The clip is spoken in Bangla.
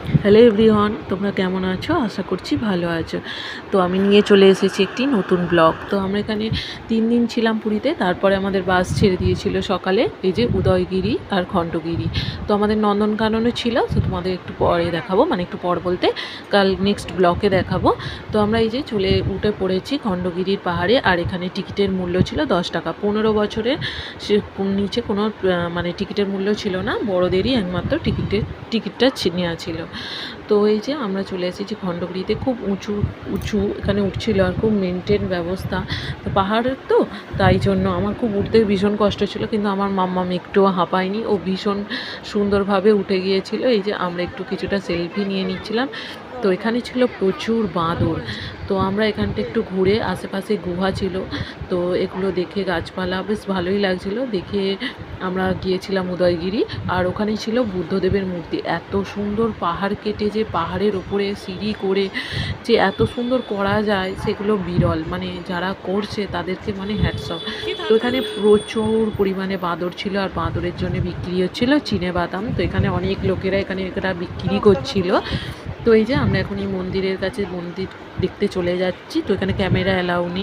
হ্যালো এভরিওয়ান, তোমরা কেমন আছো? আশা করছি ভালো আছো। তো আমি নিয়ে চলে এসেছি একটি নতুন ব্লগ। তো আমরা এখানে 3 দিন ছিলাম পুরীতে। তারপরে আমাদের বাস ছেড়ে দিয়েছিল সকালে এই যে উদয়গিরি আর খণ্ডগিরি। তো আমাদের নন্দনকাননও ছিল, তো তোমাদের একটু পরে দেখাবো, মানে একটু পর বলতে কাল নেক্সট ব্লকে দেখাবো। তো আমরা এই যে উঠে পড়েছি খণ্ডগিরির পাহাড়ে। আর এখানে টিকিটের মূল্য ছিল 10 টাকা। 15 বছরের নিচে কোনো মানে টিকিটের মূল্য ছিল না, বড়দেরই একমাত্র টিকিটটা নেওয়া ছিল। তো এই যে আমরা চলে এসেছি খণ্ডগিরিতে। খুব উঁচু উঁচু এখানে উঠছিল আর খুব মেনটেন ব্যবস্থা। তো পাহাড়ের তো তাই জন্য আমার খুব উঠতে ভীষণ কষ্ট ছিল, কিন্তু আমার মাম্মাম একটুও হাঁপায়নি, ও ভীষণ সুন্দরভাবে উঠে গিয়েছিল। এই যে আমরা একটু কিছুটা সেলফি নিয়ে নিচ্ছিলাম। তো এখানে ছিল প্রচুর বাঁদর। তো আমরা এখানটা একটু ঘুরে, আশেপাশে গুহা ছিল, তো এগুলো দেখে গাছপালা বেশ ভালোই লাগছিল দেখে আমরা গিয়েছিলাম উদয়গিরি। আর ওখানে ছিল বুদ্ধদেবের মূর্তি। এত সুন্দর পাহাড় কেটে যে পাহাড়ের ওপরে সিঁড়ি করে যে এত সুন্দর করা যায় সেগুলো বিরল, মানে যারা করছে তাদেরকে মানে হ্যাটস অফ। তো এখানে প্রচুর পরিমাণে বাঁদর ছিল, আর বাঁদরের জন্য বিক্রি হচ্ছিল চিনেবাদাম। তো এখানে অনেক লোকেরা এটা বিক্রি করছিল। তো এই যে আমরা এখন এই মন্দিরের কাছে মন্দির দেখতে চলে যাচ্ছি। তো এখানে ক্যামেরা অ্যালাউ নেই।